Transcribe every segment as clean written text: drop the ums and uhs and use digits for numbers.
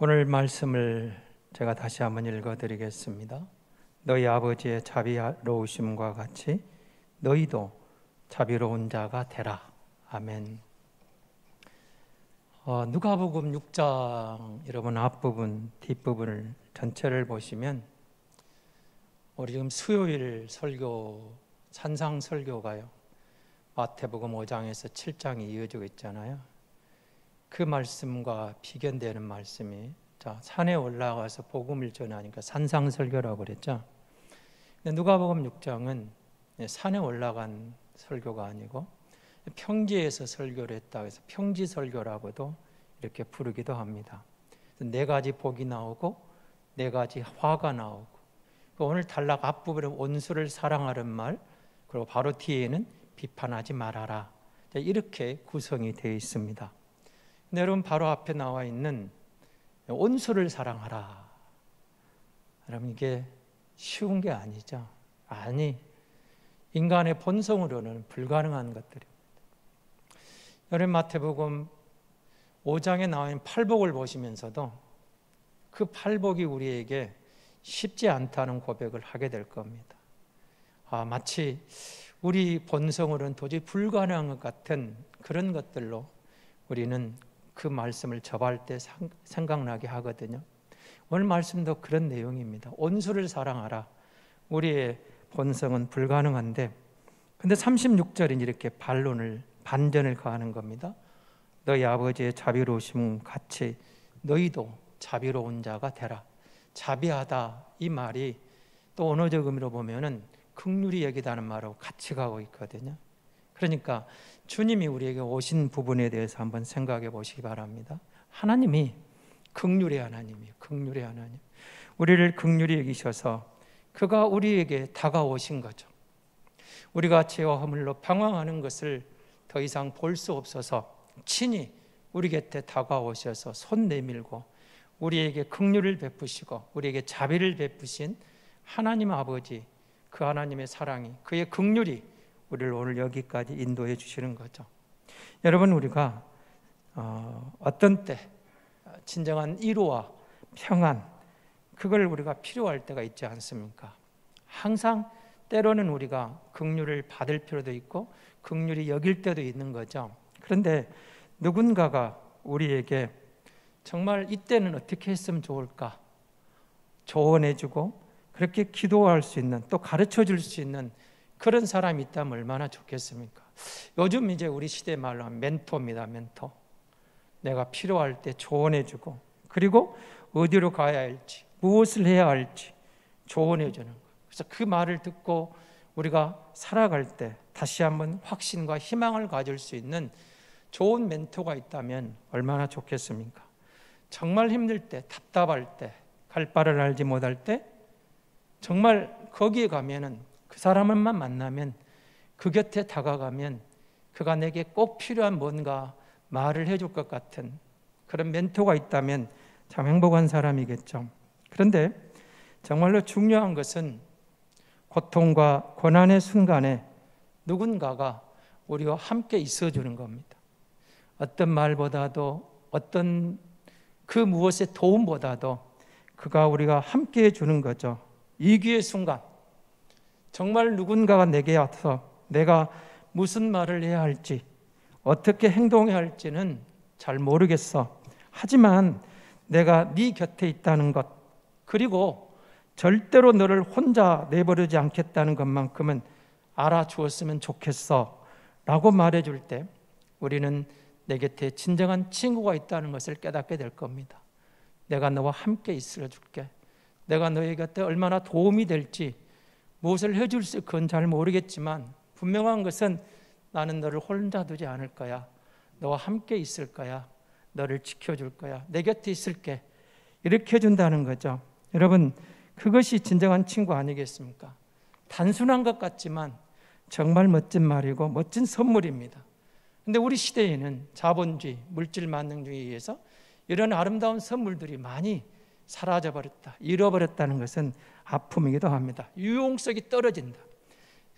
오늘 말씀을 제가 다시 한번 읽어드리겠습니다. 너희 아버지의 자비로우심과 같이 너희도 자비로운 자가 되라. 아멘. 누가복음 6장 여러분 앞부분, 뒷부분을 전체를 보시면 우리 지금 수요일 설교, 산상 설교가요. 마태복음 5장에서 7장이 이어지고 있잖아요. 그 말씀과 비견되는 말씀이 산에 올라가서 복음을 전하니까 산상설교라고 그랬죠. 근데 누가복음 6장은 산에 올라간 설교가 아니고 평지에서 설교를 했다고 해서 평지설교라고도 이렇게 부르기도 합니다. 네 가지 복이 나오고 네 가지 화가 나오고 오늘 단락 앞부분에 원수를 사랑하는 말, 그리고 바로 뒤에는 비판하지 말아라, 이렇게 구성이 되어 있습니다. 근데 여러분 바로 앞에 나와 있는 원수를 사랑하라, 여러분 이게 쉬운 게 아니죠. 인간의 본성으로는 불가능한 것들입니다. 여러분 마태복음 5장에 나와 있는 팔복을 보시면서도 그 팔복이 우리에게 쉽지 않다는 고백을 하게 될 겁니다. 마치 우리 본성으로는 도저히 불가능한 것 같은 그런 것들로 우리는 그 말씀을 접할 때 생각나게 하거든요. 오늘 말씀도 그런 내용입니다. 원수를 사랑하라. 우리의 본성은 불가능한데, 근데 36절은 이렇게 반전을 가하는 겁니다. 너희 아버지의 자비로우심 같이 너희도 자비로운 자가 되라. 자비하다, 이 말이 또 언어적 의미로 보면은 긍휼히 여기다는 말하고 같이 가고 있거든요. 그러니까 주님이 우리에게 오신 부분에 대해서 한번 생각해 보시기 바랍니다. 하나님이 긍휼의 하나님이에요. 긍휼의 하나님. 우리를 긍휼히 여기셔서 그가 우리에게 다가오신 거죠. 우리가 죄와 허물로 방황하는 것을 더 이상 볼 수 없어서 친히 우리 곁에 다가오셔서 손 내밀고 우리에게 긍휼을 베푸시고 우리에게 자비를 베푸신 하나님 아버지, 그 하나님의 사랑이, 그의 긍휼이 우리를 오늘 여기까지 인도해 주시는 거죠. 여러분, 우리가 어떤 때 진정한 위로와 평안, 그걸 우리가 필요할 때가 있지 않습니까? 항상 때로는 우리가 긍휼을 받을 필요도 있고 긍휼히 여길 때도 있는 거죠. 그런데 누군가가 우리에게 정말 이때는 어떻게 했으면 좋을까 조언해주고 그렇게 기도할 수 있는, 또 가르쳐 줄 수 있는 그런 사람이 있다면 얼마나 좋겠습니까? 요즘 이제 우리 시대 말로 하면 멘토입니다. 멘토. 내가 필요할 때 조언해주고, 그리고 어디로 가야 할지, 무엇을 해야 할지 조언해주는 거예요. 그래서 그 말을 듣고 우리가 살아갈 때 다시 한번 확신과 희망을 가질 수 있는 좋은 멘토가 있다면 얼마나 좋겠습니까? 정말 힘들 때, 답답할 때, 갈 바를 알지 못할 때 정말 거기에 가면은, 그 사람만 만나면, 그 곁에 다가가면 그가 내게 꼭 필요한 뭔가 말을 해줄 것 같은 그런 멘토가 있다면 참 행복한 사람이겠죠. 그런데 정말로 중요한 것은 고통과 고난의 순간에 누군가가 우리와 함께 있어주는 겁니다. 어떤 말보다도, 어떤 그 무엇의 도움보다도 그가 우리가 함께 해주는 거죠. 위기의 순간, 정말 누군가가 내게 와서 내가 무슨 말을 해야 할지, 어떻게 행동해야 할지는 잘 모르겠어. 하지만 내가 네 곁에 있다는 것, 그리고 절대로 너를 혼자 내버리지 않겠다는 것만큼은 알아주었으면 좋겠어 라고 말해줄 때 우리는 내 곁에 진정한 친구가 있다는 것을 깨닫게 될 겁니다. 내가 너와 함께 있어 줄게. 내가 너의 곁에 얼마나 도움이 될지, 무엇을 해줄 수, 그건 잘 모르겠지만 분명한 것은 나는 너를 혼자 두지 않을 거야. 너와 함께 있을 거야. 너를 지켜줄 거야. 내 곁에 있을게. 이렇게 해준다는 거죠. 여러분, 그것이 진정한 친구 아니겠습니까? 단순한 것 같지만 정말 멋진 말이고 멋진 선물입니다. 그런데 우리 시대에는 자본주의, 물질 만능주의에 의해서 이런 아름다운 선물들이 많이 사라져버렸다, 잃어버렸다는 것은 아픔이기도 합니다. 유용성이 떨어진다.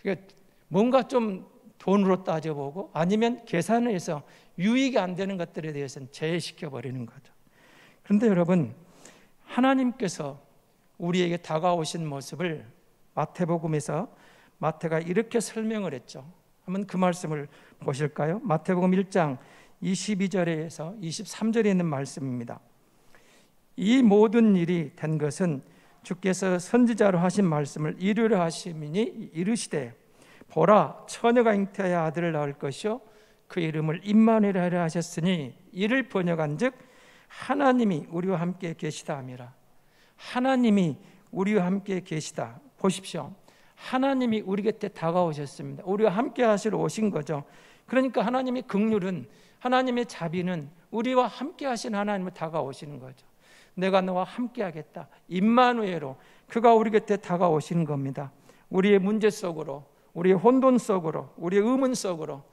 그러니까 뭔가 좀 돈으로 따져보고 아니면 계산해서 유익이 안 되는 것들에 대해서는 제외시켜버리는 거죠. 그런데 여러분, 하나님께서 우리에게 다가오신 모습을 마태복음에서 마태가 이렇게 설명을 했죠. 한번 그 말씀을 보실까요? 마태복음 1장 22절에서 23절에 있는 말씀입니다. 이 모든 일이 된 것은 주께서 선지자로 하신 말씀을 이루려 하심이니 이르시되 보라, 처녀가 잉태하여 아들을 낳을 것이요 그 이름을 임마누엘 하려 하셨으니 이를 번역한즉 하나님이 우리와 함께 계시다 함이라. 하나님이 우리와 함께 계시다. 보십시오. 하나님이 우리 곁에 다가오셨습니다. 우리와 함께 하시러 오신 거죠. 그러니까 하나님의 긍휼은, 하나님의 자비는 우리와 함께 하신 하나님을 다가오시는 거죠. 내가 너와 함께 하겠다. 임마누엘로 그가 우리 곁에 다가오시는 겁니다. 우리의 문제 속으로, 우리의 혼돈 속으로, 우리의 의문 속으로,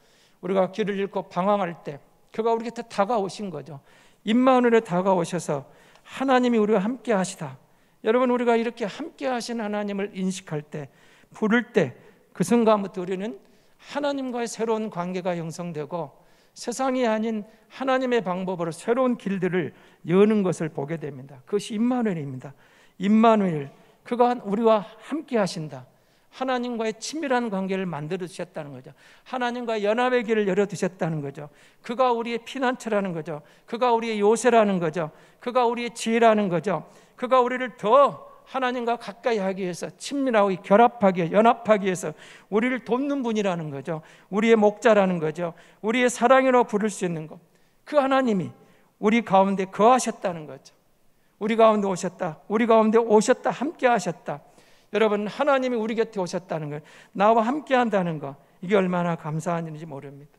우리가 길을 잃고 방황할 때 그가 우리 곁에 다가오신 거죠. 임마누엘에 다가오셔서 하나님이 우리와 함께 하시다. 여러분, 우리가 이렇게 함께 하신 하나님을 인식할 때, 부를 때 그 순간부터 우리는 하나님과의 새로운 관계가 형성되고 세상이 아닌 하나님의 방법으로 새로운 길들을 여는 것을 보게 됩니다. 그것이 임마누엘입니다. 임마누엘, 그가 우리와 함께 하신다. 하나님과의 친밀한 관계를 만들어 주셨다는 거죠. 하나님과 연합의 길을 열어 두셨다는 거죠. 그가 우리의 피난처라는 거죠. 그가 우리의 요새라는 거죠. 그가 우리의 지혜라는 거죠. 그가 우리를 더 하나님과 가까이 하기 위해서, 친밀하고 결합하기 위해서, 연합하기 위해서 우리를 돕는 분이라는 거죠. 우리의 목자라는 거죠. 우리의 사랑이라고 부를 수 있는 것, 그 하나님이 우리 가운데 거하셨다는 거죠. 우리 가운데 오셨다, 우리 가운데 오셨다, 함께 하셨다. 여러분, 하나님이 우리 곁에 오셨다는 거예요. 나와 함께 한다는 거, 이게 얼마나 감사한 일인지 모릅니다.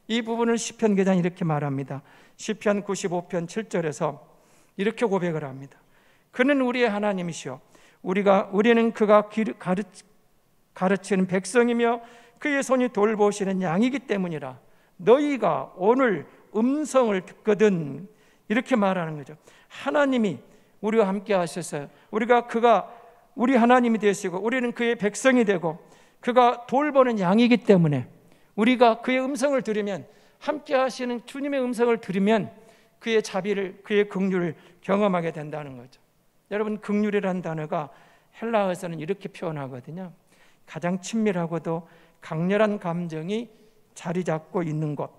이 부분을 시편 기자는 이렇게 말합니다. 시편 95편 7절에서 이렇게 고백을 합니다. 그는 우리의 하나님이시오, 우리는 그가 가르치는 백성이며 그의 손이 돌보시는 양이기 때문이라. 너희가 오늘 음성을 듣거든. 이렇게 말하는 거죠. 하나님이 우리와 함께 하셔서 그가 우리 하나님이 되시고 우리는 그의 백성이 되고 그가 돌보는 양이기 때문에 우리가 그의 음성을 들으면, 함께 하시는 주님의 음성을 들으면 그의 자비를, 그의 긍휼을 경험하게 된다는 거죠. 여러분, 긍휼이라는 단어가 헬라어에서는 이렇게 표현하거든요. 가장 친밀하고도 강렬한 감정이 자리 잡고 있는 것.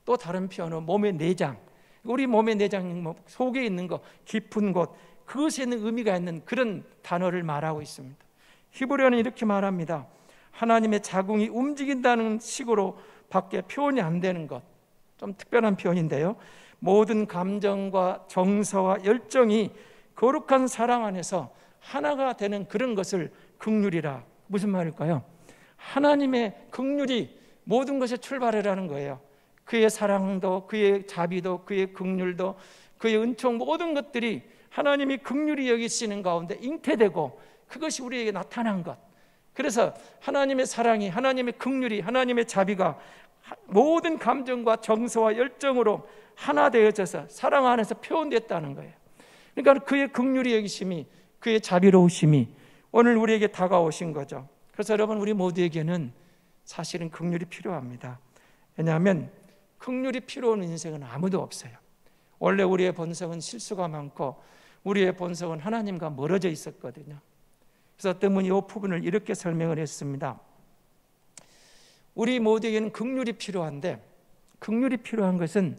또 다른 표현은 몸의 내장, 우리 몸의 내장 속에 있는 것, 깊은 곳, 그것에 있는 의미가 있는 그런 단어를 말하고 있습니다. 히브리어는 이렇게 말합니다. 하나님의 자궁이 움직인다는 식으로 밖에 표현이 안 되는 것. 좀 특별한 표현인데요. 모든 감정과 정서와 열정이 거룩한 사랑 안에서 하나가 되는 그런 것을 긍휼이라. 무슨 말일까요? 하나님의 긍휼이 모든 것의 출발이라는 거예요. 그의 사랑도, 그의 자비도, 그의 긍휼도, 그의 은총, 모든 것들이 하나님이 긍휼히 여기시는 가운데 잉태되고 그것이 우리에게 나타난 것. 그래서 하나님의 사랑이, 하나님의 긍휼이, 하나님의 자비가 모든 감정과 정서와 열정으로 하나 되어져서 사랑 안에서 표현됐다는 거예요. 그러니까 그의 긍휼히 여기심이, 그의 자비로우심이 오늘 우리에게 다가오신 거죠. 그래서 여러분, 우리 모두에게는 사실은 긍휼이 필요합니다. 왜냐하면 긍휼이 필요한 인생은 아무도 없어요. 원래 우리의 본성은 실수가 많고 우리의 본성은 하나님과 멀어져 있었거든요. 그래서 어떤 분이 이 부분을 이렇게 설명을 했습니다. 우리 모두에게는 긍휼이 필요한데, 긍휼이 필요한 것은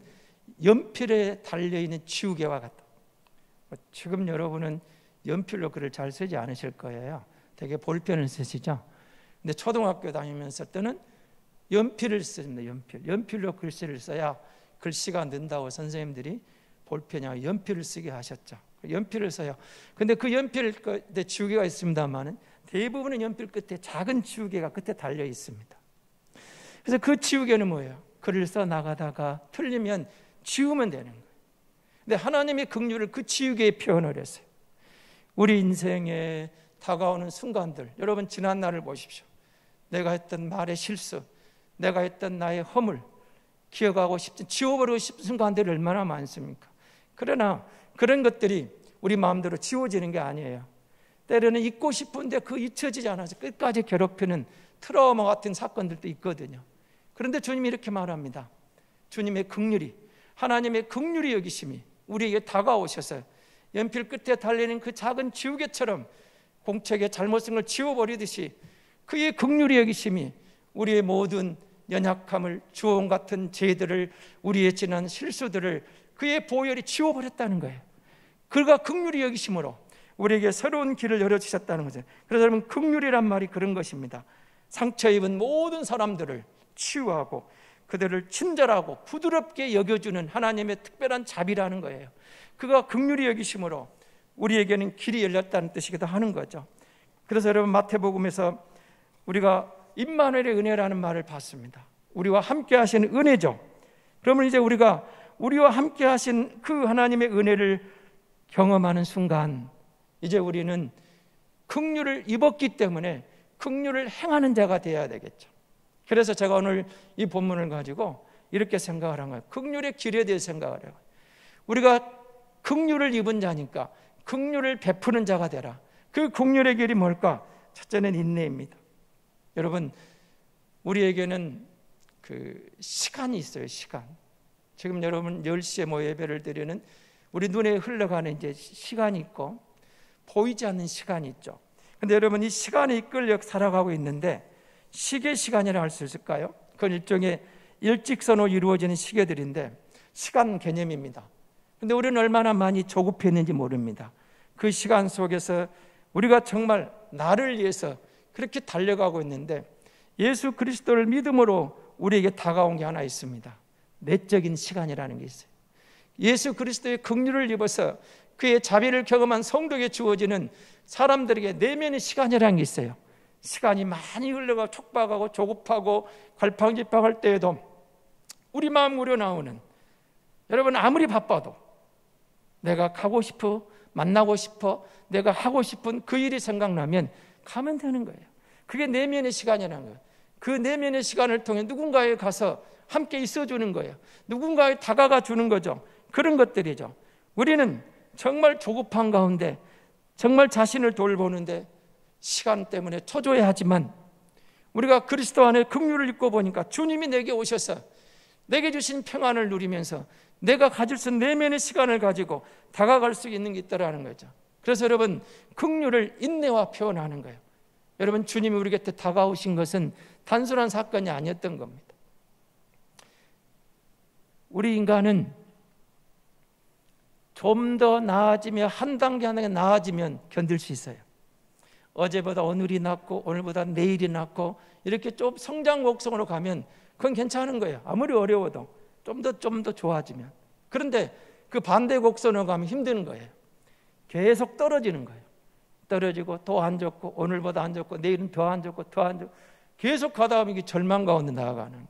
연필에 달려있는 지우개와 같다. 지금 여러분은 연필로 글을 잘 쓰지 않으실 거예요. 되게 볼펜을 쓰시죠. 근데 초등학교 다니면서 때는 연필을 씁니다. 연필로 글씨를 써야 글씨가 는다고 선생님들이 볼펜이나 연필을 쓰게 하셨죠. 연필을 써요. 근데 그 연필 끝에 지우개가 있습니다만은 대부분의 연필 끝에 작은 지우개가 끝에 달려 있습니다. 그래서 그 지우개는 뭐예요? 글을 써 나가다가 틀리면 지우면 되는 거예요. 근데 하나님의 긍휼을 그 지우개에 표현을 했어요. 우리 인생에 다가오는 순간들, 여러분 지난 날을 보십시오. 내가 했던 말의 실수, 내가 했던 나의 허물, 기억하고 싶은, 지워버리고 싶은 순간들이 얼마나 많습니까? 그러나 그런 것들이 우리 마음대로 지워지는 게 아니에요. 때로는 잊고 싶은데 그 잊혀지지 않아서 끝까지 괴롭히는 트라우마 같은 사건들도 있거든요. 그런데 주님이 이렇게 말합니다. 주님의 긍휼이, 하나님의 긍휼이 여기심이 우리에게 다가오셔서 연필 끝에 달리는 그 작은 지우개처럼 공책에 잘못 쓴 걸 지워버리듯이 그의 긍휼히 여기심이 우리의 모든 연약함을, 주홍 같은 죄들을, 우리의 지난 실수들을 그의 보혈이 지워버렸다는 거예요. 그가 긍휼히 여기심으로 우리에게 새로운 길을 열어주셨다는 거죠. 그래서 여러분, 긍휼이란 말이 그런 것입니다. 상처 입은 모든 사람들을 치유하고 그들을 친절하고 부드럽게 여겨주는 하나님의 특별한 자비라는 거예요. 그가 긍휼히 여기심으로 우리에게는 길이 열렸다는 뜻이기도 하는 거죠. 그래서 여러분, 마태복음에서 우리가 임마누엘의 은혜라는 말을 봤습니다. 우리와 함께 하시는 은혜죠. 그러면 이제 우리가 우리와 함께 하신 그 하나님의 은혜를 경험하는 순간 이제 우리는 긍휼을 입었기 때문에 긍휼을 행하는 자가 되어야 되겠죠. 그래서 제가 오늘 이 본문을 가지고 이렇게 생각을 한 거예요. 긍휼의 길에 대해 생각을 해요. 우리가 긍휼을 입은 자니까 긍휼을 베푸는 자가 되라. 그 긍휼의 길이 뭘까? 첫째는 인내입니다. 여러분, 우리에게는 그 시간이 있어요. 시간. 지금 여러분 10시에 뭐 예배를 드리는 우리 눈에 흘러가는 이제 시간이 있고 보이지 않는 시간이 있죠. 근데 여러분, 이 시간에 이끌려 살아가고 있는데 시계 시간이라고 할 수 있을까요? 그건 일종의 일직선으로 이루어지는 시계들인데 시간 개념입니다. 근데 우리는 얼마나 많이 조급했는지 모릅니다. 그 시간 속에서 우리가 정말 나를 위해서 그렇게 달려가고 있는데 예수 그리스도를 믿음으로 우리에게 다가온 게 하나 있습니다. 내적인 시간이라는 게 있어요. 예수 그리스도의 긍휼을 입어서 그의 자비를 경험한 성도에게 주어지는 사람들에게 내면의 시간이라는 게 있어요. 시간이 많이 흘러가 촉박하고 조급하고 갈팡질팡할 때에도 우리 마음 우러나오는, 여러분 아무리 바빠도 내가 가고 싶어, 만나고 싶어, 내가 하고 싶은 그 일이 생각나면 가면 되는 거예요. 그게 내면의 시간이라는 거예요. 그 내면의 시간을 통해 누군가에 가서 함께 있어주는 거예요. 누군가에 다가가 주는 거죠. 그런 것들이죠. 우리는 정말 조급한 가운데 정말 자신을 돌보는데 시간 때문에 초조해하지만 우리가 그리스도 안에 긍휼을 입고 보니까 주님이 내게 오셔서 내게 주신 평안을 누리면서 내가 가질 수 있는 내면의 시간을 가지고 다가갈 수 있는 게 있다라는 거죠. 그래서 여러분, 긍휼을 인내와 표현하는 거예요. 여러분, 주님이 우리 곁에 다가오신 것은 단순한 사건이 아니었던 겁니다. 우리 인간은 좀 더 나아지며 한 단계 한 단계 나아지면 견딜 수 있어요. 어제보다 오늘이 낫고 오늘보다 내일이 낫고 이렇게 좀 성장 곡선으로 가면 그건 괜찮은 거예요. 아무리 어려워도 좀 더 좋아지면. 그런데 그 반대 곡선으로 가면 힘든 거예요. 계속 떨어지는 거예요. 떨어지고 더 안 좋고 오늘보다 안 좋고 내일은 더 안 좋고 더 안 좋고 계속 가다 보면 이게 절망 가운데 나아가는 거예요.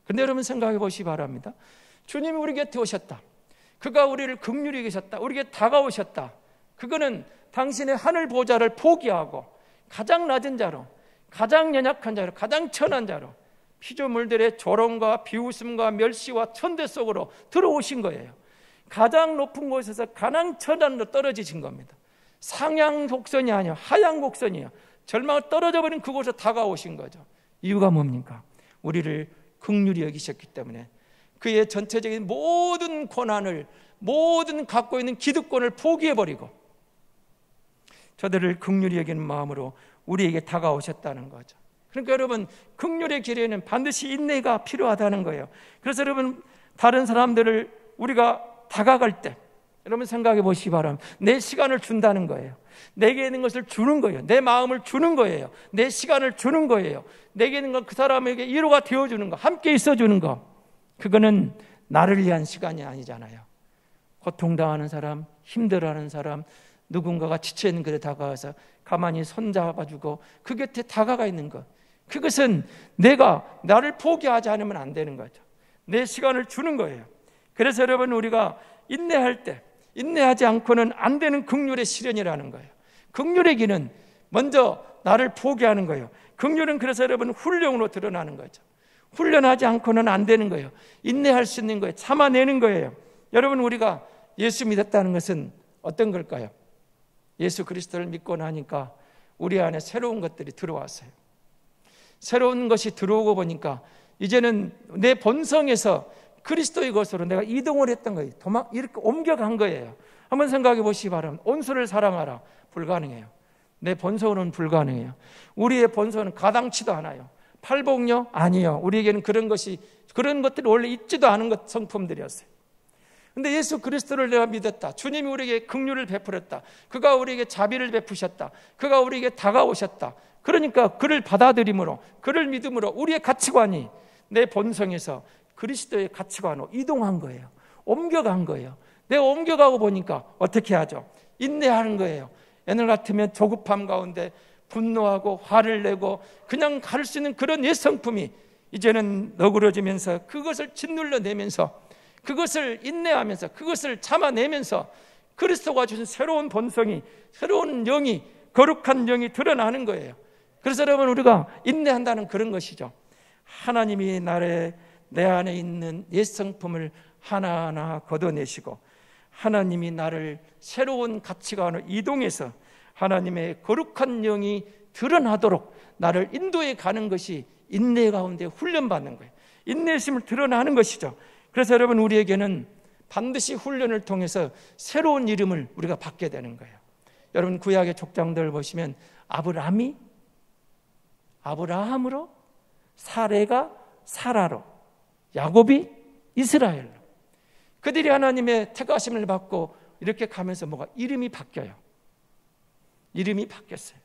그런데 여러분 생각해 보시기 바랍니다. 주님이 우리 곁에 오셨다. 그가 우리를 긍휼히 여기셨다. 우리에게 다가오셨다. 그거는 당신의 하늘 보좌를 포기하고 가장 낮은 자로, 가장 연약한 자로, 가장 천한 자로 피조물들의 조롱과 비웃음과 멸시와 천대 속으로 들어오신 거예요. 가장 높은 곳에서 가장 천한으로 떨어지신 겁니다. 상향 곡선이 아니에요. 하향 곡선이에요. 절망을 떨어져 버린 그곳에 다가오신 거죠. 이유가 뭡니까? 우리를 긍휼히 여기셨기 때문에 그의 전체적인 모든 권한을, 모든 갖고 있는 기득권을 포기해버리고 저들을 긍휼히 여기는 마음으로 우리에게 다가오셨다는 거죠. 그러니까 여러분, 긍휼의 길에는 반드시 인내가 필요하다는 거예요. 그래서 여러분, 다른 사람들을 우리가 다가갈 때 여러분 생각해 보시기 바랍니다. 내 시간을 준다는 거예요. 내게 있는 것을 주는 거예요. 내 마음을 주는 거예요. 내 시간을 주는 거예요. 내게 있는 것, 그 사람에게 위로가 되어주는 거, 함께 있어주는 거. 그거는 나를 위한 시간이 아니잖아요. 고통당하는 사람, 힘들어하는 사람, 누군가가 지쳐있는 그에 다가와서 가만히 손잡아주고 그 곁에 다가가 있는 것, 그것은 내가 나를 포기하지 않으면 안 되는 거죠. 내 시간을 주는 거예요. 그래서 여러분, 우리가 인내할 때 인내하지 않고는 안 되는 긍휼의 실현이라는 거예요. 긍휼의 길은 먼저 나를 포기하는 거예요. 긍휼은 그래서 여러분 훈련으로 드러나는 거죠. 훈련하지 않고는 안 되는 거예요. 인내할 수 있는 거예요. 참아내는 거예요. 여러분, 우리가 예수 믿었다는 것은 어떤 걸까요? 예수 그리스도를 믿고 나니까 우리 안에 새로운 것들이 들어왔어요. 새로운 것이 들어오고 보니까 이제는 내 본성에서 그리스도의 것으로 내가 이동을 했던 거예요. 이렇게 옮겨간 거예요. 한번 생각해 보시기 바랍니다. 온수를 사랑하라. 불가능해요. 내 본성으로는 불가능해요. 우리의 본성은 가당치도 않아요. 팔복요? 아니요. 우리에게는 그런 것들이 원래 있지도 않은 성품들이었어요. 근데 예수 그리스도를 내가 믿었다. 주님이 우리에게 긍휼을 베풀었다. 그가 우리에게 자비를 베푸셨다. 그가 우리에게 다가오셨다. 그러니까 그를 받아들임으로, 그를 믿음으로 우리의 가치관이 내 본성에서 그리스도의 가치관으로 이동한 거예요. 옮겨간 거예요. 내가 옮겨가고 보니까 어떻게 하죠? 인내하는 거예요. 옛날 같으면 조급함 가운데 분노하고 화를 내고 그냥 가를 수 있는 그런 옛 성품이 이제는 너그러지면서 그것을 짓눌러내면서 그것을 인내하면서 그것을 참아내면서 그리스도가 주신 새로운 본성이, 새로운 영이, 거룩한 영이 드러나는 거예요. 그래서 여러분, 우리가 인내한다는 그런 것이죠. 하나님이 내 안에 있는 옛 성품을 하나하나 걷어내시고 하나님이 나를 새로운 가치관으로 이동해서 하나님의 거룩한 영이 드러나도록 나를 인도해 가는 것이 인내 가운데 훈련받는 거예요. 인내심을 드러나는 것이죠. 그래서 여러분, 우리에게는 반드시 훈련을 통해서 새로운 이름을 우리가 받게 되는 거예요. 여러분, 구약의 족장들 보시면 아브라함으로, 사레가 사라로, 야곱이 이스라엘로, 그들이 하나님의 택하심을 받고 이렇게 가면서 이름이 바뀌어요. 이름이 바뀌었어요.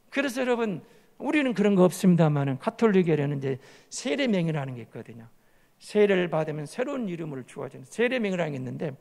그래서 여러분, 우리는 그런 거 없습니다만은 가톨릭에는 이제 세례명이라는 게 있거든요. 세례를 받으면 새로운 이름을 주어지는 세례명이라는 게 있는데,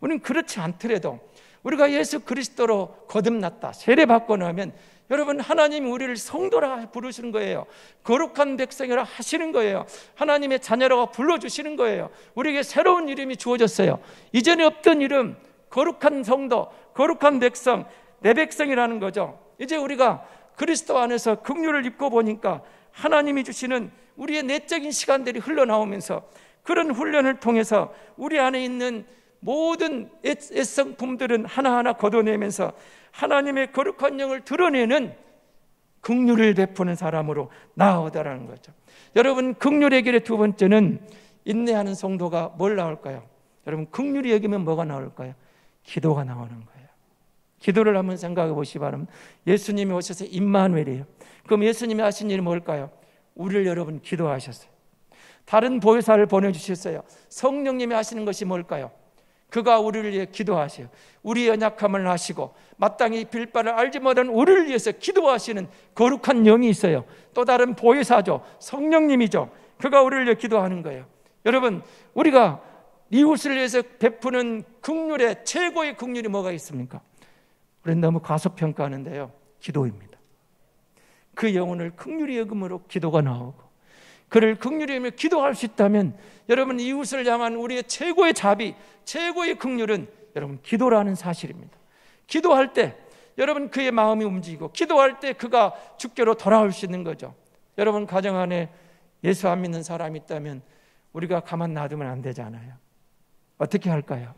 우리는 그렇지 않더라도 우리가 예수 그리스도로 거듭났다, 세례받고 나면 여러분, 하나님이 우리를 성도라 부르시는 거예요. 거룩한 백성이라 하시는 거예요. 하나님의 자녀라고 불러주시는 거예요. 우리에게 새로운 이름이 주어졌어요. 이전에 없던 이름, 거룩한 성도, 거룩한 백성, 내 백성이라는 거죠. 이제 우리가 그리스도 안에서 긍휼을 입고 보니까 하나님이 주시는 우리의 내적인 시간들이 흘러나오면서 그런 훈련을 통해서 우리 안에 있는 모든 애성품들은 하나하나 걷어내면서 하나님의 거룩한 영을 드러내는 긍휼을 베푸는 사람으로 나아오다라는 거죠. 여러분, 긍휼의 길의 두 번째는 인내하는 성도가 뭘 나올까요? 여러분, 긍휼히 여기면 뭐가 나올까요? 기도가 나오는 거예요. 기도를 한번 생각해 보시기 바랍니다. 예수님이 오셔서 임마누엘이에요. 그럼 예수님이 하신 일이 뭘까요? 우리를 여러분 기도하셨어요. 다른 보혜사를 보내주셨어요. 성령님이 하시는 것이 뭘까요? 그가 우리를 위해 기도하세요. 우리의 연약함을 아시고 마땅히 빌 바를 알지 못한 우리를 위해서 기도하시는 거룩한 영이 있어요. 또 다른 보혜사죠. 성령님이죠. 그가 우리를 위해 기도하는 거예요. 여러분, 우리가 이웃을 위해서 베푸는 긍휼의 최고의 긍휼이 뭐가 있습니까? 우리는 너무 과소평가하는데요, 기도입니다. 그 영혼을 긍휼히 여김으로 기도가 나오고, 그를 긍휼히 여기며 기도할 수 있다면 여러분, 이웃을 향한 우리의 최고의 자비, 최고의 긍휼은 여러분 기도라는 사실입니다. 기도할 때 여러분 그의 마음이 움직이고, 기도할 때 그가 주께로 돌아올 수 있는 거죠. 여러분, 가정 안에 예수 안 믿는 사람이 있다면 우리가 가만 놔두면 안 되잖아요. 어떻게 할까요?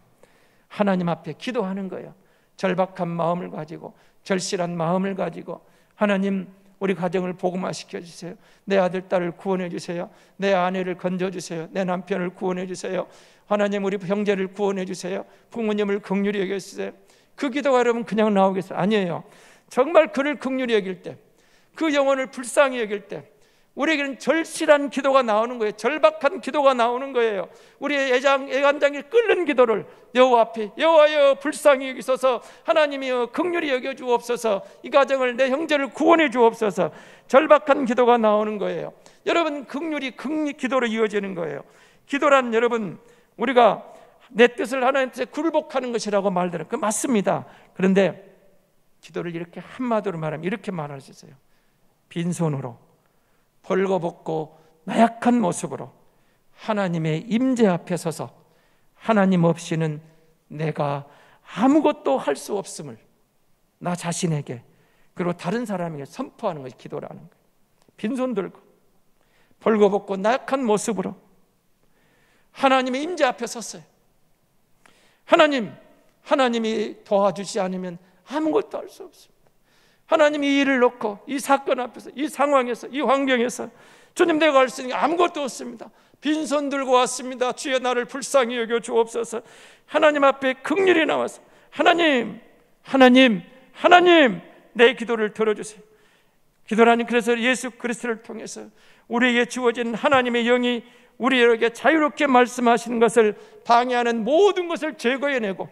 하나님 앞에 기도하는 거예요. 절박한 마음을 가지고, 절실한 마음을 가지고, 하나님, 우리 가정을 복음화시켜 주세요. 내 아들, 딸을 구원해 주세요. 내 아내를 건져 주세요. 내 남편을 구원해 주세요. 하나님, 우리 형제를 구원해 주세요. 부모님을 긍휼히 여겨 주세요. 그 기도가 여러분 그냥 나오겠어요? 아니에요. 정말 그를 긍휼히 여길 때, 그 영혼을 불쌍히 여길 때 우리에게는 절실한 기도가 나오는 거예요. 절박한 기도가 나오는 거예요. 우리의 애간장이 끓는 기도를 여호와 앞에, 여호와여 불쌍히 여기소서, 하나님이여 긍휼히 여겨 주옵소서, 이 가정을, 내 형제를 구원해 주옵소서. 절박한 기도가 나오는 거예요. 여러분, 긍휼히 기도로 이어지는 거예요. 기도란 여러분, 우리가 내 뜻을 하나님께 굴복하는 것이라고 말들은 그 맞습니다. 그런데 기도를 이렇게 한마디로 말하면 이렇게 말할 수 있어요. 빈손으로 벌거벗고 나약한 모습으로 하나님의 임재 앞에 서서 하나님 없이는 내가 아무것도 할 수 없음을 나 자신에게, 그리고 다른 사람에게 선포하는 것이 기도라는 거예요. 빈손 들고 벌거벗고 나약한 모습으로 하나님의 임재 앞에 섰어요. 하나님이 도와주지 않으면 아무것도 할 수 없습니다. 하나님이 이 일을 놓고 이 사건 앞에서, 이 상황에서, 이 환경에서 주님, 내가 할 수 있는 게 아무것도 없습니다. 빈손 들고 왔습니다. 주여, 나를 불쌍히 여겨 주옵소서. 하나님 앞에 긍휼히 나와서 하나님, 내 기도를 들어주세요. 기도라니, 그래서 예수 그리스도를 통해서 우리에게 주어진 하나님의 영이 우리에게 자유롭게 말씀하시는 것을 방해하는 모든 것을 제거해내고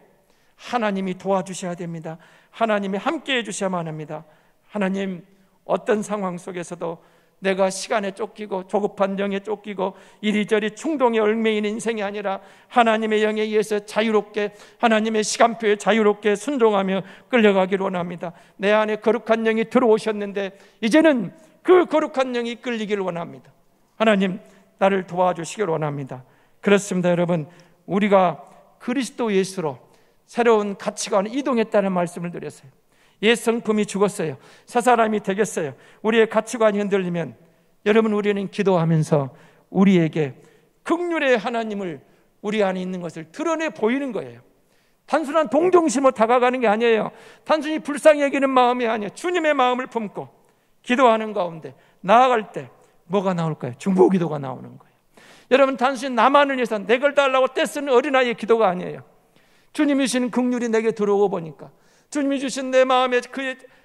하나님이 도와주셔야 됩니다. 하나님이 함께해 주셔야만 합니다. 하나님, 어떤 상황 속에서도 내가 시간에 쫓기고 조급한 영에 쫓기고 이리저리 충동에 얽매이는 인생이 아니라 하나님의 영에 의해서 자유롭게, 하나님의 시간표에 자유롭게 순종하며 끌려가기를 원합니다. 내 안에 거룩한 영이 들어오셨는데 이제는 그 거룩한 영이 끌리기를 원합니다. 하나님, 나를 도와주시기를 원합니다. 그렇습니다. 여러분, 우리가 그리스도 예수로 새로운 가치관을 이동했다는 말씀을 드렸어요. 옛 성품이 죽었어요. 새 사람이 되겠어요. 우리의 가치관이 흔들리면 여러분, 우리는 기도하면서 우리에게 긍휼의 하나님을 우리 안에 있는 것을 드러내 보이는 거예요. 단순한 동정심으로 다가가는 게 아니에요. 단순히 불쌍히 여기는 마음이 아니에요. 주님의 마음을 품고 기도하는 가운데 나아갈 때 뭐가 나올까요? 중보기도가 나오는 거예요. 여러분, 단순히 나만을 위해서 내 걸 달라고 떼쓰는 어린아이의 기도가 아니에요. 주님이 주신 긍휼이 내게 들어오고 보니까, 주님이 주신 내 마음에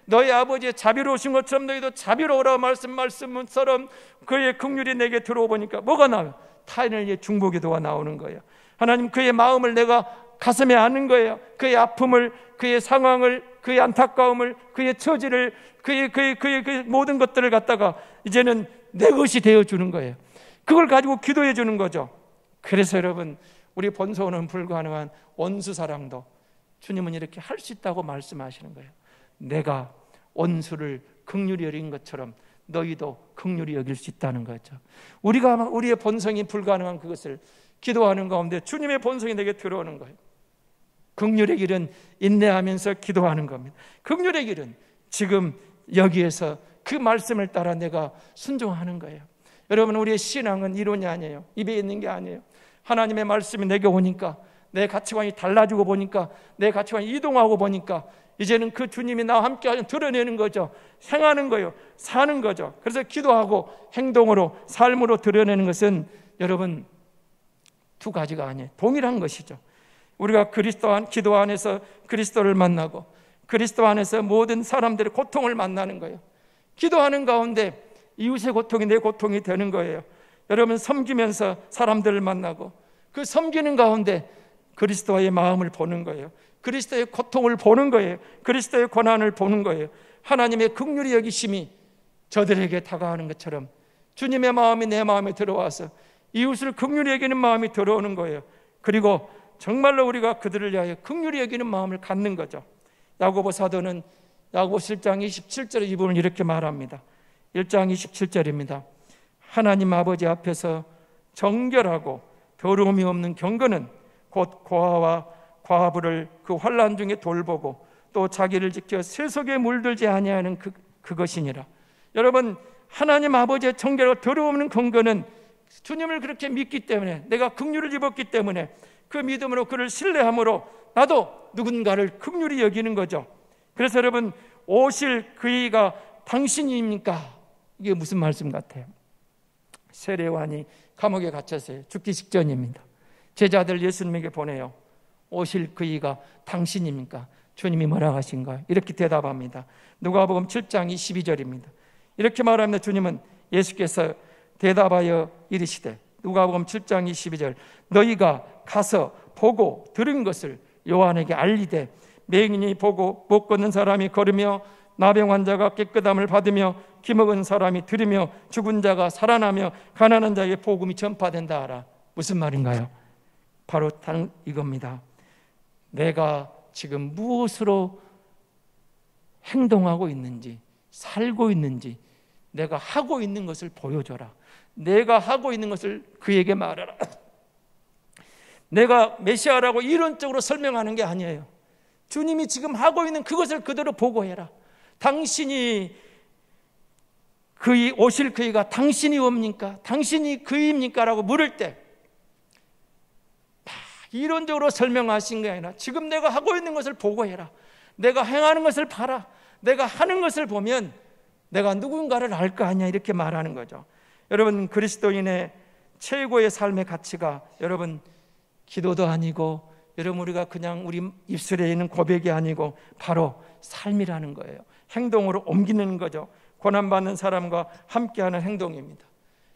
너희 아버지의 자비로우신 것처럼 너희도 자비로우라 말씀처럼 그의 긍휼이 내게 들어오고 보니까 뭐가 나와요? 타인을 위해 중보기도가 나오는 거예요. 하나님, 그의 마음을 내가 가슴에 안는 거예요. 그의 아픔을, 그의 상황을, 그의 안타까움을, 그의 처지를, 그의 모든 것들을 갖다가 이제는 내 것이 되어주는 거예요. 그걸 가지고 기도해 주는 거죠. 그래서 여러분, 우리 본소는 불가능한 원수사랑도 주님은 이렇게 할 수 있다고 말씀하시는 거예요. 내가 원수를 긍휼히 여긴 것처럼 너희도 긍휼히 여길 수 있다는 거죠. 우리의 본성이 불가능한 그것을 기도하는 가운데 주님의 본성이 내게 들어오는 거예요. 긍휼의 길은 인내하면서 기도하는 겁니다. 긍휼의 길은 지금 여기에서 그 말씀을 따라 내가 순종하는 거예요. 여러분, 우리의 신앙은 이론이 아니에요. 입에 있는 게 아니에요. 하나님의 말씀이 내게 오니까, 내 가치관이 달라지고 보니까, 내 가치관이 이동하고 보니까 이제는 그 주님이 나와 함께 드러내는 거죠. 행하는 거예요. 사는 거죠. 그래서 기도하고 행동으로, 삶으로 드러내는 것은 여러분 두 가지가 아니에요. 동일한 것이죠. 우리가 기도 안에서 그리스도를 만나고 그리스도 안에서 모든 사람들의 고통을 만나는 거예요. 기도하는 가운데 이웃의 고통이 내 고통이 되는 거예요. 여러분, 섬기면서 사람들을 만나고 그 섬기는 가운데 그리스도의 마음을 보는 거예요. 그리스도의 고통을 보는 거예요. 그리스도의 고난을 보는 거예요. 하나님의 긍휼히 여기심이 저들에게 다가가는 것처럼 주님의 마음이 내 마음에 들어와서 이웃을 긍휼히 여기는 마음이 들어오는 거예요. 그리고 정말로 우리가 그들을 위하여 긍휼히 여기는 마음을 갖는 거죠. 야고보 사도는 야고보 1장 27절에 이 부분을 이렇게 말합니다. 1장 27절입니다. 하나님 아버지 앞에서 정결하고 더러움이 없는 경건은 곧 고아와 과부를 그 환난 중에 돌보고 또 자기를 지켜 세속에 물들지 아니하는 그것이니라. 여러분, 하나님 아버지의 정결과 더러움 없는 경건은 주님을 그렇게 믿기 때문에, 내가 긍휼을 입었기 때문에 그 믿음으로 그를 신뢰함으로 나도 누군가를 긍휼히 여기는 거죠. 그래서 여러분, 오실 그이가 당신입니까? 이게 무슨 말씀 같아요? 세례요한이 감옥에 갇혔어요. 죽기 직전입니다. 제자들 예수님에게 보내요. 오실 그이가 당신입니까? 주님이 뭐라고 하신가요? 이렇게 대답합니다. 누가복음 7장 22절입니다. 이렇게 말합니다. 주님은, 예수께서 대답하여 이르시되, 누가복음 7장 22절, 너희가 가서 보고 들은 것을 요한에게 알리되 맹인이 보고 못 걷는 사람이 걸으며 나병 환자가 깨끗함을 받으며 기먹은 사람이 들으며 죽은 자가 살아나며 가난한 자에게 복음이 전파된다 하라. 무슨 말인가요? 바로 이겁니다. 내가 지금 무엇으로 행동하고 있는지, 살고 있는지, 내가 하고 있는 것을 보여줘라. 내가 하고 있는 것을 그에게 말하라. 내가 메시아라고 이론적으로 설명하는 게 아니에요. 주님이 지금 하고 있는 그것을 그대로 보고해라. 당신이 오실 그이가 당신이 옵니까? 당신이 그이입니까? 라고 물을 때 이론적으로 설명하신 게 아니라 지금 내가 하고 있는 것을 보고해라. 내가 행하는 것을 봐라. 내가 하는 것을 보면 내가 누군가를 알 거 아니야, 이렇게 말하는 거죠. 여러분, 그리스도인의 최고의 삶의 가치가 여러분 기도도 아니고 여러분 우리가 그냥 우리 입술에 있는 고백이 아니고 바로 삶이라는 거예요. 행동으로 옮기는 거죠. 고난받는 사람과 함께하는 행동입니다.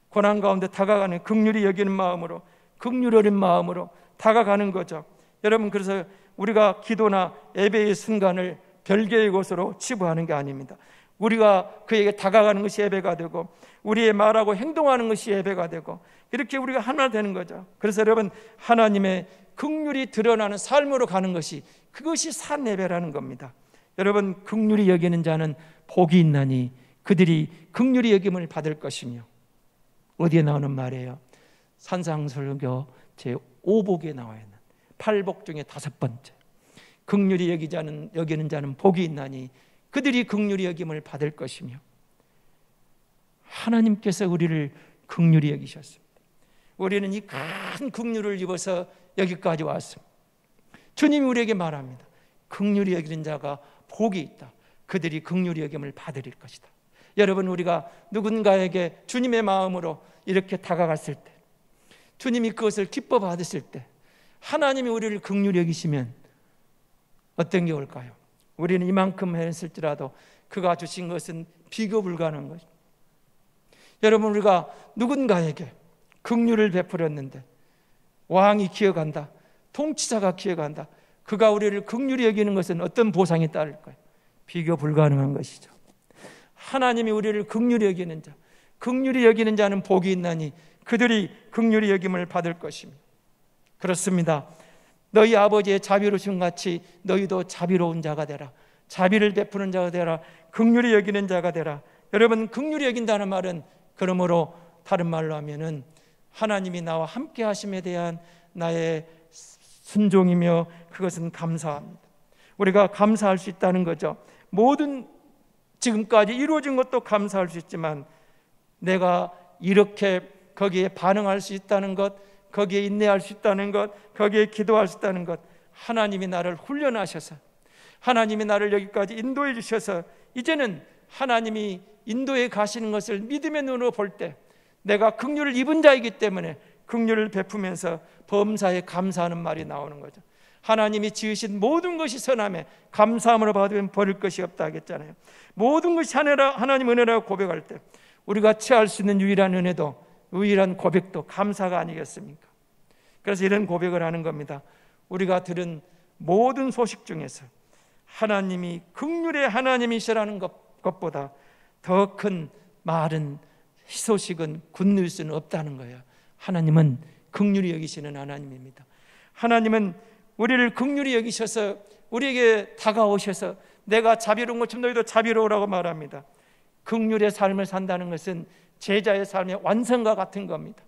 고난 가운데 다가가는 긍휼히 여기는 마음으로, 긍휼 어린 마음으로 다가가는 거죠. 여러분, 그래서 우리가 기도나 예배의 순간을 별개의 곳으로 치부하는 게 아닙니다. 우리가 그에게 다가가는 것이 예배가 되고 우리의 말하고 행동하는 것이 예배가 되고 이렇게 우리가 하나 되는 거죠. 그래서 여러분, 하나님의 긍휼이 드러나는 삶으로 가는 것이, 그것이 산 예배라는 겁니다. 여러분, 긍휼히 여기는 자는 복이 있나니 그들이 긍휼히 여김을 받을 것이며, 어디에 나오는 말이에요? 산상설교 제5복에 나와 있는 8복 중에 5번째, 긍휼히 여기는 자는 복이 있나니 그들이 긍휼히 여김을 받을 것이며, 하나님께서 우리를 긍휼히 여기셨습니다. 우리는 이 큰 긍휼을 입어서 여기까지 왔습니다. 주님이 우리에게 말합니다. 긍휼히 여기는 자가 복이 있다. 그들이 긍휼히 여김을 받을 것이다. 여러분, 우리가 누군가에게 주님의 마음으로 이렇게 다가갔을 때, 주님이 그것을 기뻐 받으실 때, 하나님이 우리를 긍휼히 여기시면 어떤 게 올까요? 우리는 이만큼 했을지라도 그가 주신 것은 비교 불가능한 것입니다. 여러분, 우리가 누군가에게 긍휼을 베풀었는데 왕이 기억한다, 통치자가 기억한다, 그가 우리를 긍휼히 여기는 것은 어떤 보상이 따를까요? 비교 불가능한 것이죠. 하나님이 우리를 긍휼히 여기는 자, 긍휼히 여기는 자는 복이 있나니 그들이 긍휼히 여김을 받을 것입니다. 그렇습니다. 너희 아버지의 자비로우심 같이 너희도 자비로운 자가 되라. 자비를 베푸는 자가 되라. 긍휼히 여기는 자가 되라. 여러분, 긍휼히 여긴다는 말은 그러므로 다른 말로 하면은 하나님이 나와 함께 하심에 대한 나의 순종이며, 그것은 감사합니다. 우리가 감사할 수 있다는 거죠. 모든 지금까지 이루어진 것도 감사할 수 있지만, 내가 이렇게 거기에 반응할 수 있다는 것, 거기에 인내할 수 있다는 것, 거기에 기도할 수 있다는 것, 하나님이 나를 훈련하셔서, 하나님이 나를 여기까지 인도해 주셔서, 이제는 하나님이 인도해 가시는 것을 믿음의 눈으로 볼 때 내가 긍휼을 입은 자이기 때문에 긍휼을 베푸면서 범사에 감사하는 말이 나오는 거죠. 하나님이 지으신 모든 것이 선함에 감사함으로 받으면 버릴 것이 없다 하겠잖아요. 모든 것이 하나님 은혜라고 고백할 때 우리가 취할 수 있는 유일한 은혜도, 유일한 고백도 감사가 아니겠습니까? 그래서 이런 고백을 하는 겁니다. 우리가 들은 모든 소식 중에서 하나님이 긍휼의 하나님이시라는 것보다 더 큰 말은, 희소식은, 굿뉴스는 없다는 거예요. 하나님은 긍휼히 여기시는 하나님입니다. 하나님은 우리를 긍휼히 여기셔서 우리에게 다가오셔서 내가 자비로운 것처럼 너희도 자비로우라고 말합니다. 긍휼의 삶을 산다는 것은 제자의 삶의 완성과 같은 겁니다.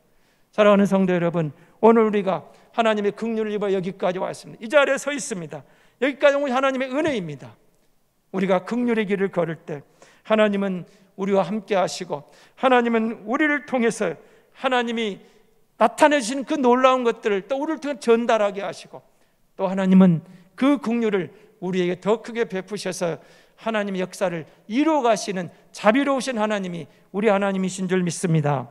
사랑하는 성도 여러분, 오늘 우리가 하나님의 긍휼을 입어 여기까지 왔습니다. 이 자리에 서 있습니다. 여기까지 온 하나님의 은혜입니다. 우리가 긍휼의 길을 걸을 때 하나님은 우리와 함께 하시고, 하나님은 우리를 통해서 하나님이 나타내주신 그 놀라운 것들을 또 우리를 통해 전달하게 하시고, 또 하나님은 그 긍휼을 우리에게 더 크게 베푸셔서 하나님의 역사를 이루어 가시는 자비로우신 하나님이 우리 하나님이신 줄 믿습니다.